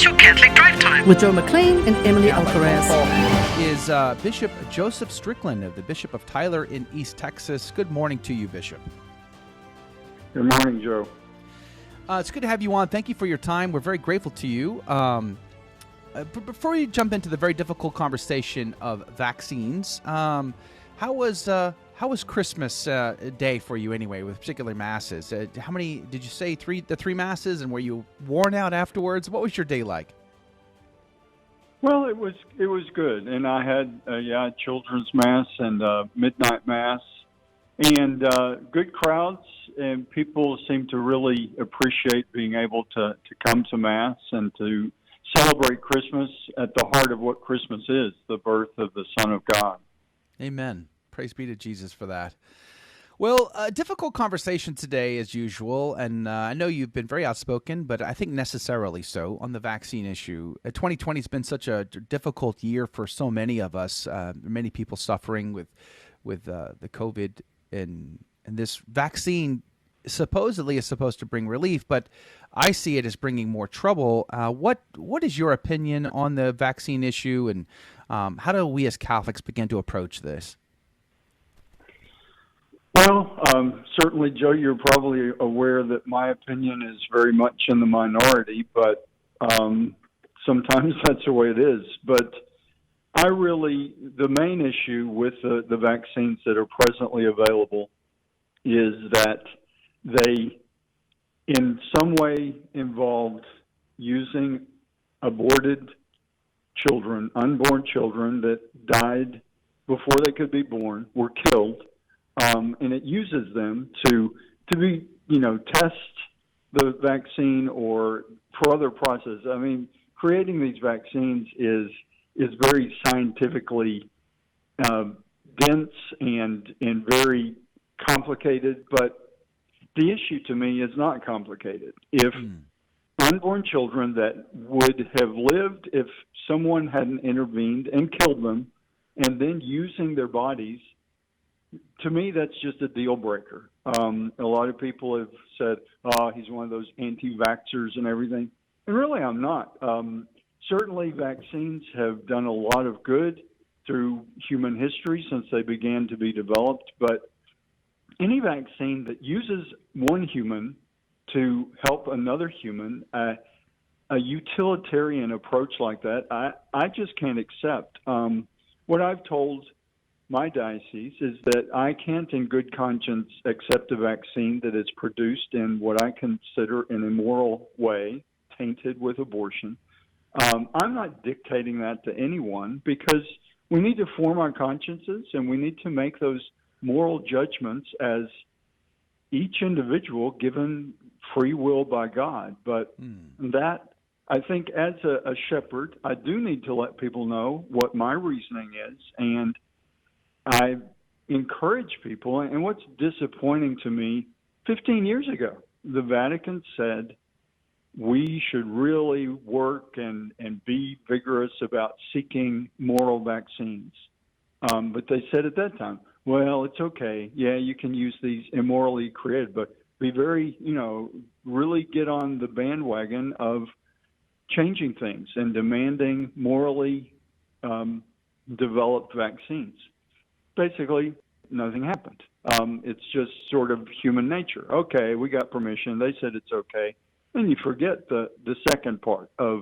What's your Catholic drive time? With Joe McLean and Emily Alcaraz. Is Bishop Joseph Strickland of the Bishop of Tyler in East Texas. Good morning to you, Bishop. Good morning, Joe. It's good to have you on. Thank you for your time. We're very grateful to you. Before we jump into the very difficult conversation of vaccines, how was Christmas Day for you anyway, with particular masses? How many did you say? The three masses, and were you worn out afterwards? What was your day like? Well, it was good, and I had children's mass and midnight mass, and good crowds, and people seem to really appreciate being able to come to mass and to celebrate Christmas at the heart of what Christmas is, the birth of the Son of God. Amen. Praise be to Jesus for that. Well, a difficult conversation today, as usual, and I know you've been very outspoken, but I think necessarily so, on the vaccine issue. 2020 has been such a difficult year for so many of us, many people suffering with the COVID, and this vaccine supposedly is supposed to bring relief, but I see it as bringing more trouble. What is your opinion on the vaccine issue, and how do we as Catholics begin to approach this? Well, certainly, Joe, you're probably aware that my opinion is very much in the minority, but sometimes that's the way it is. But the main issue with the vaccines that are presently available is that they, in some way, involved using aborted children, unborn children that died before they could be born, were killed. And it uses them to be, test the vaccine or for other processes. I mean, creating these vaccines is very scientifically dense and very complicated, but the issue to me is not complicated. If unborn children that would have lived if someone hadn't intervened and killed them, and then using their bodies, to me, that's just a deal breaker. A lot of people have said, he's one of those anti-vaxxers and everything. And really, I'm not. Certainly, vaccines have done a lot of good through human history since they began to be developed. But any vaccine that uses one human to help another human, a utilitarian approach like that, I just can't accept. What I've told my diocese is that I can't in good conscience accept a vaccine that is produced in what I consider an immoral way, tainted with abortion. I'm not dictating that to anyone, because we need to form our consciences and we need to make those moral judgments as each individual given free will by God. But that, I think, as a shepherd, I do need to let people know what my reasoning is, and I encourage people, and what's disappointing to me, 15 years ago, the Vatican said we should really work and be vigorous about seeking moral vaccines. But they said at that time, well, it's okay. Yeah, you can use these immorally created, but be very, really get on the bandwagon of changing things and demanding morally developed vaccines. Basically, nothing happened. It's just sort of human nature. Okay, we got permission. They said it's okay. And you forget the second part of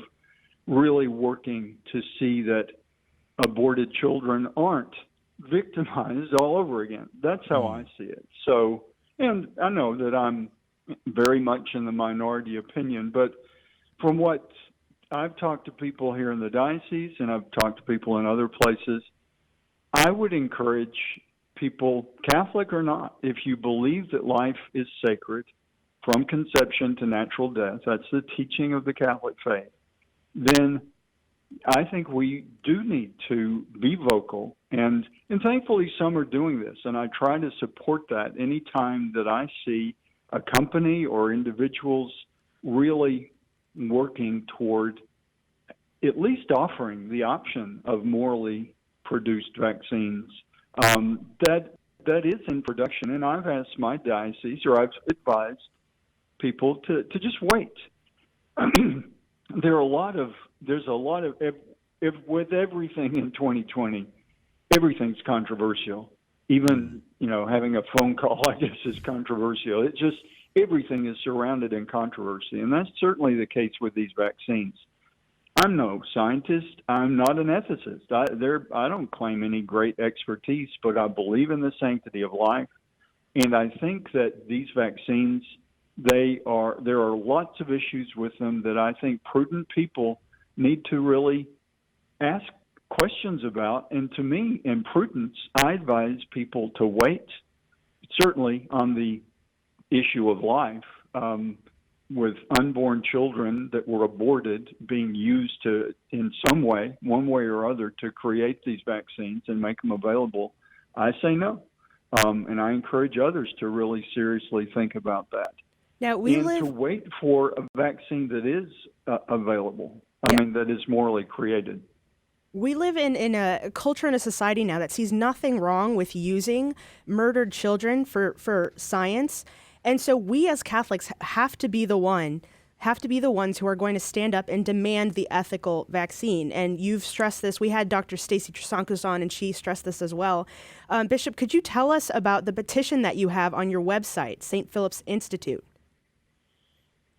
really working to see that aborted children aren't victimized all over again. That's how I see it. So, and I know that I'm very much in the minority opinion, but from what I've talked to people here in the diocese and I've talked to people in other places, I would encourage people, Catholic or not, if you believe that life is sacred from conception to natural death, that's the teaching of the Catholic faith, then I think we do need to be vocal. And thankfully some are doing this, and I try to support that any time that I see a company or individuals really working toward at least offering the option of morally produced vaccines. That is in production, and I've asked my diocese, or I've advised people to just wait. there's a lot of if with everything in 2020, everything's controversial. Even having a phone call, I guess, is controversial. It just everything is surrounded in controversy, and that's certainly the case with these vaccines. I'm no scientist. I'm not an ethicist. I don't claim any great expertise, but I believe in the sanctity of life, and I think that these vaccines, there are lots of issues with them that I think prudent people need to really ask questions about. And to me, in prudence, I advise people to wait, certainly on the issue of life, with unborn children that were aborted being used to, in some way, one way or other, to create these vaccines and make them available. I say no. And I encourage others to really seriously think about that. Now, to wait for a vaccine that is available, that is morally created. We live in a culture and a society now that sees nothing wrong with using murdered children for science. And so we as Catholics have to be the ones who are going to stand up and demand the ethical vaccine. And you've stressed this. We had Dr. Stacy Trasancos on, and she stressed this as well. Bishop, could you tell us about the petition that you have on your website, St. Philip's Institute?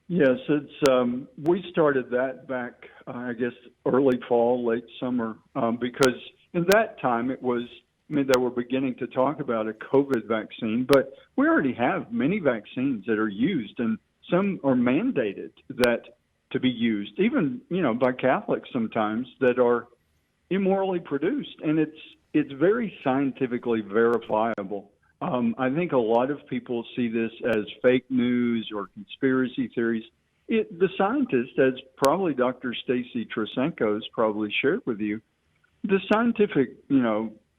Yes, it's we started that back, I guess, early fall, late summer, because in that time they were beginning to talk about a COVID vaccine, but we already have many vaccines that are used, and some are mandated that to be used, even by Catholics sometimes, that are immorally produced, and it's very scientifically verifiable. I think a lot of people see this as fake news or conspiracy theories. The scientists, as probably Dr. Stacy Trasancos probably shared with you, the scientific,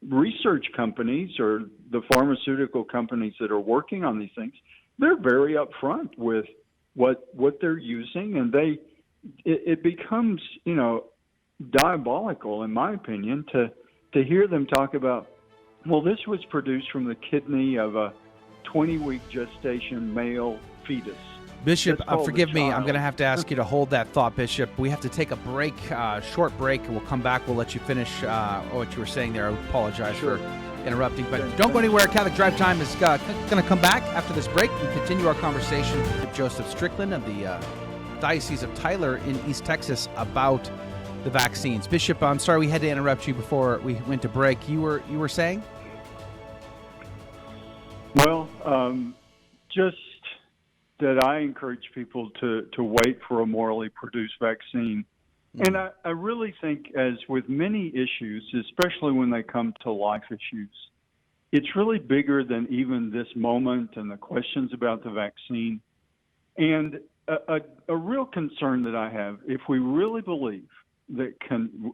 research companies or the pharmaceutical companies that are working on these things, they're very upfront with what they're using, and it becomes, diabolical, in my opinion, to hear them talk about, well, this was produced from the kidney of a 20-week gestation male fetus. Bishop, forgive me. I'm going to have to ask you to hold that thought, Bishop. We have to take a break, short break, and we'll come back. We'll let you finish what you were saying there. I apologize for interrupting, but don't go anywhere. Catholic Drive Time is going to come back after this break and continue our conversation with Joseph Strickland of the Diocese of Tyler in East Texas about the vaccines. Bishop, I'm sorry we had to interrupt you before we went to break. You were saying? Well, just that I encourage people to wait for a morally produced vaccine. And I really think, as with many issues, especially when they come to life issues, it's really bigger than even this moment and the questions about the vaccine. And a real concern that I have, if we really believe that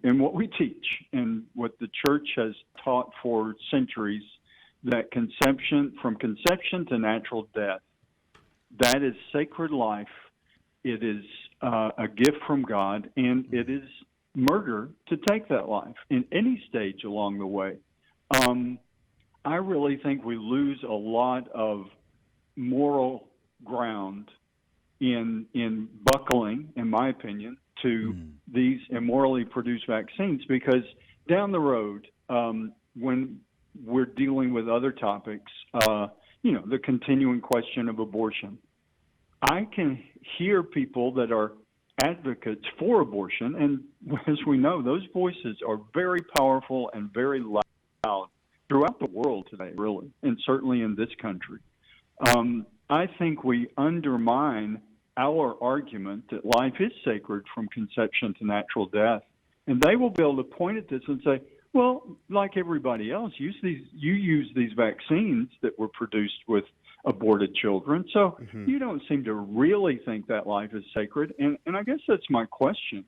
in what we teach and what the Church has taught for centuries, that from conception to natural death, that is sacred life. It is a gift from God, and it is murder to take that life in any stage along the way. I really think we lose a lot of moral ground in buckling, in my opinion, to these immorally produced vaccines, because down the road, when we're dealing with other topics, the continuing question of abortion, I can hear people that are advocates for abortion, and as we know, those voices are very powerful and very loud throughout the world today, really, and certainly in this country. I think we undermine our argument that life is sacred from conception to natural death, and they will be able to point at this and say, well, like everybody else, you use these vaccines that were produced with aborted children, so you don't seem to really think that life is sacred. And I guess that's my question.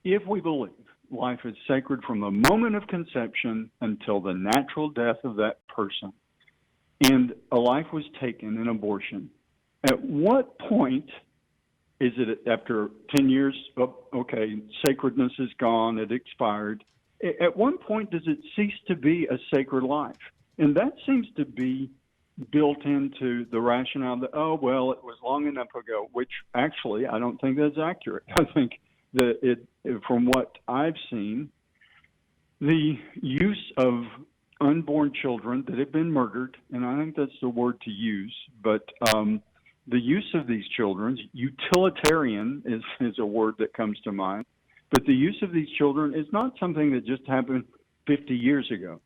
If we believe life is sacred from the moment of conception until the natural death of that person, and a life was taken in abortion, at what point is it after 10 years, okay, sacredness is gone, it expired. At one point does it cease to be a sacred life? And that seems to be built into the rationale that, oh, well, it was long enough ago, which actually I don't think that's accurate. I think that from what I've seen, the use of unborn children that have been murdered, and I think that's the word to use, but the use of these children, utilitarian is a word that comes to mind, but the use of these children is not something that just happened 50 years ago.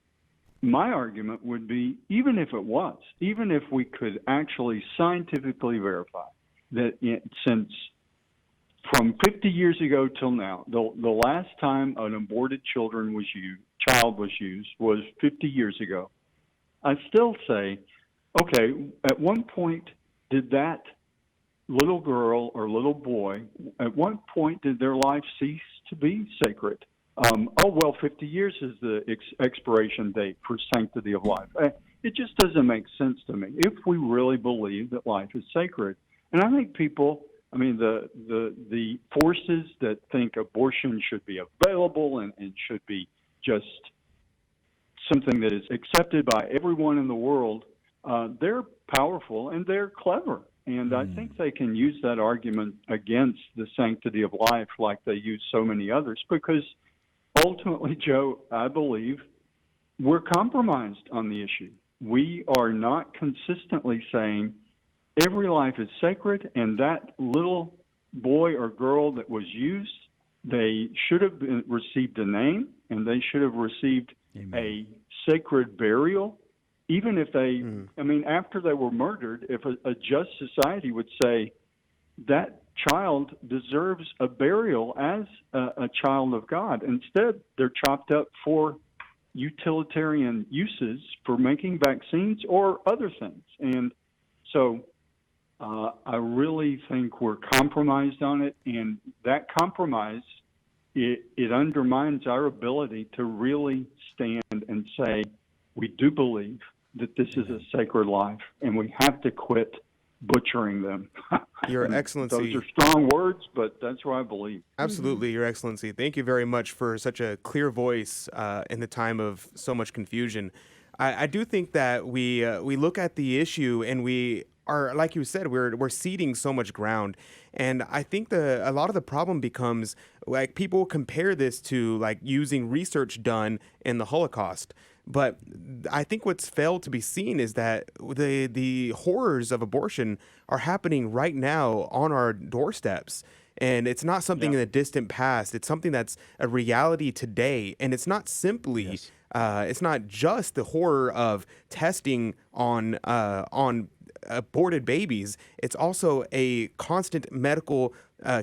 My argument would be, even if it was, even if we could actually scientifically verify that since from 50 years ago till now, the last time an aborted child was used was 50 years ago, I still say, okay, at one point did that little girl or little boy, at one point did their life cease to be sacred? 50 years is the expiration date for sanctity of life. It just doesn't make sense to me if we really believe that life is sacred. And I think people, the forces that think abortion should be available and should be just something that is accepted by everyone in the world, they're powerful and they're clever. And I think they can use that argument against the sanctity of life like they use so many others, because ultimately, Joe, I believe we're compromised on the issue. We are not consistently saying every life is sacred, and that little boy or girl that was used, they should have received a name, and they should have received a sacred burial, even if they, after they were murdered, if a just society would say that child deserves a burial as a child of God. Instead, they're chopped up for utilitarian uses for making vaccines or other things. And so I really think we're compromised on it, and that compromise, it undermines our ability to really stand and say, we do believe that this is a sacred life, and we have to quit butchering them. Your Excellency. Those are strong words, but that's what I believe. Absolutely, Your Excellency. Thank you very much for such a clear voice in the time of so much confusion. I do think that we look at the issue and we are, like you said, we're ceding so much ground. And I think a lot of the problem becomes, like, people compare this to like using research done in the Holocaust. But I think what's failed to be seen is that the horrors of abortion are happening right now on our doorsteps. And it's not something in the distant past. It's something that's a reality today. And it's not simply, it's not just the horror of testing on aborted babies. It's also a constant medical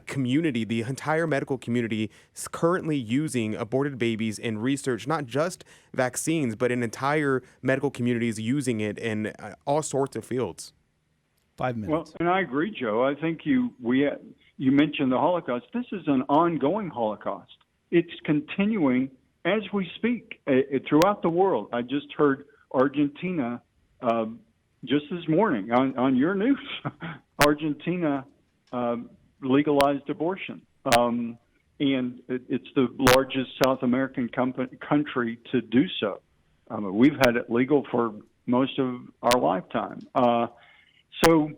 community. The entire medical community is currently using aborted babies in research, not just vaccines, but in entire medical communities using it in all sorts of fields. 5 minutes. Well, and I agree, Joe. I think you mentioned the Holocaust. This is an ongoing Holocaust. It's continuing as we speak throughout the world. I just heard Argentina just this morning on your news. Argentina legalized abortion, and it's the largest South American country to do so. We've had it legal for most of our lifetime. So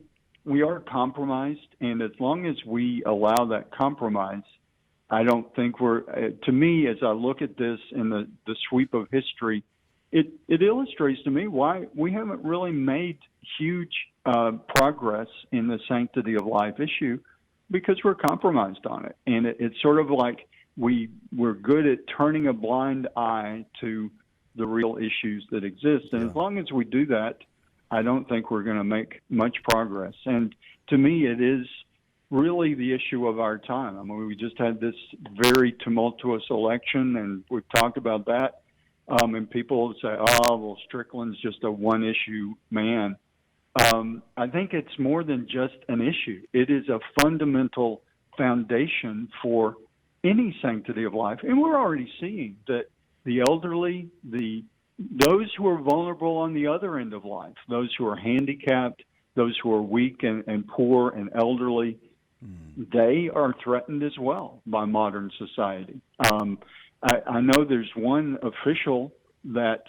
we are compromised, and as long as we allow that compromise, I don't think to me, as I look at this in the sweep of history, it illustrates to me why we haven't really made huge progress in the sanctity of life issue, because we're compromised on it. And it's sort of like we're good at turning a blind eye to the real issues that exist. And as long as we do that, I don't think we're going to make much progress. And to me, it is really the issue of our time. I mean, we just had this very tumultuous election, and we've talked about that. And people say, oh, well, Strickland's just a one-issue man. I think it's more than just an issue. It is a fundamental foundation for any sanctity of life. And we're already seeing that the elderly, those who are vulnerable on the other end of life, those who are handicapped, those who are weak and poor and elderly, they are threatened as well by modern society. I know there's one official that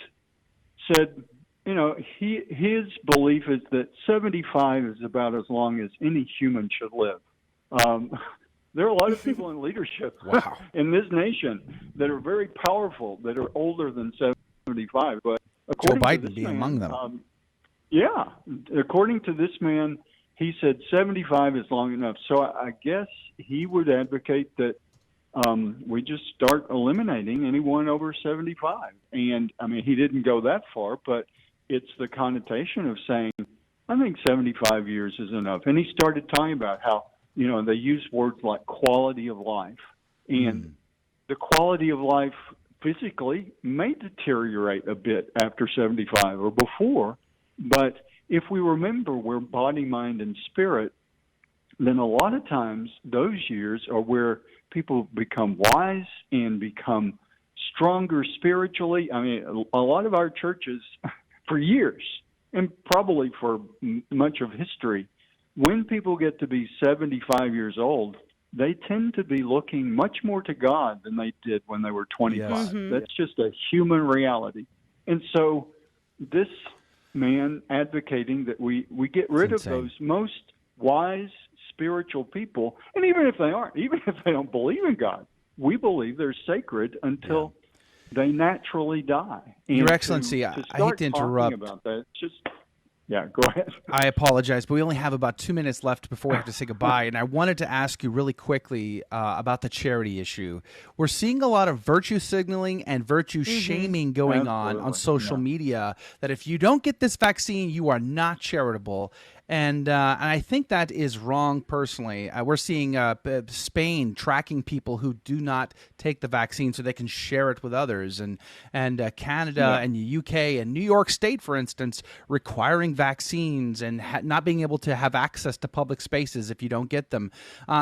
said his belief is that 75 is about as long as any human should live. There are a lot of people in leadership in this nation that are very powerful, that are older than 75. But Joe according to Biden this being man, among them. according to this man, he said 75 is long enough. So I guess he would advocate that we just start eliminating anyone over 75. And, I mean, he didn't go that far, but it's the connotation of saying, I think 75 years is enough. And he started talking about how, they use words like quality of life. And the quality of life physically may deteriorate a bit after 75 or before. But if we remember we're body, mind, and spirit, then a lot of times those years are where people become wise and become stronger spiritually. I mean, a lot of our churches for years, and probably for much of history, when people get to be 75 years old, they tend to be looking much more to God than they did when they were 25. Yes. That's just a human reality. And so this man advocating that we get rid of those most wise spiritual people, and even if they aren't, even if they don't believe in God, we believe they're sacred until they naturally die. And Your Excellency, to I hate start to talking interrupt. about that, it's just go ahead. I apologize, but we only have about 2 minutes left before we have to say goodbye. And I wanted to ask you really quickly about the charity issue. We're seeing a lot of virtue signaling and virtue shaming going on social media, that if you don't get this vaccine, you are not charitable. And I think that is wrong personally. We're seeing Spain tracking people who do not take the vaccine so they can share it with others. And Canada and the UK and New York State, for instance, requiring vaccines and not being able to have access to public spaces if you don't get them.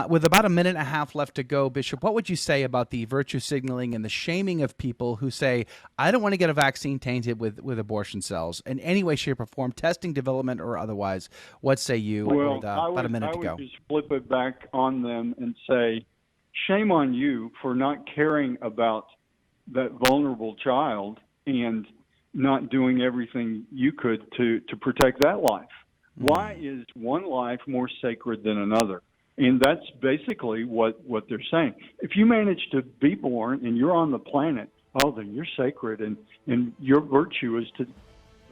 With about a minute and a half left to go, Bishop, what would you say about the virtue signaling and the shaming of people who say, I don't want to get a vaccine tainted with abortion cells in any way, shape, or form, testing, development, or otherwise? What say you? Well, About a minute to go. I would just flip it back on them and say, shame on you for not caring about that vulnerable child and not doing everything you could to protect that life. Why is one life more sacred than another? And that's basically what they're saying. If you manage to be born and you're on the planet, then you're sacred, and your virtue is to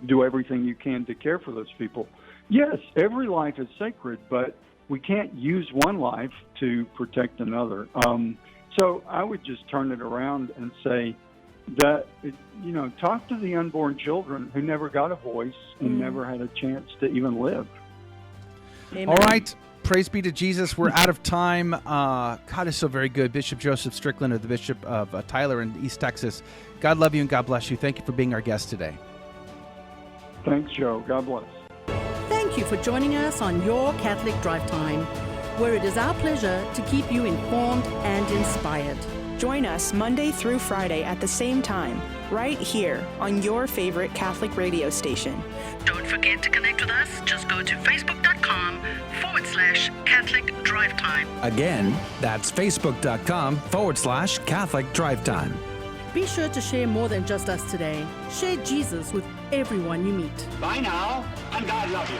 do everything you can to care for those people. Yes, every life is sacred, but we can't use one life to protect another. So I would just turn it around and say that, talk to the unborn children who never got a voice and never had a chance to even live. Amen. All right. Praise be to Jesus. We're out of time. God is so very good. Bishop Joseph Strickland, or the Bishop of Tyler in East Texas. God love you and God bless you. Thank you for being our guest today. Thanks, Joe. God bless. Thank you for joining us on Your Catholic Drive Time, where it is our pleasure to keep you informed and inspired. Join us Monday through Friday at the same time, right here on your favorite Catholic radio station. Don't forget to connect with us. Just go to facebook.com/Catholic Drive Time. Again, that's facebook.com/Catholic Drive Time. Be sure to share more than just us today. Share Jesus with everyone you meet. Bye now, and God love you.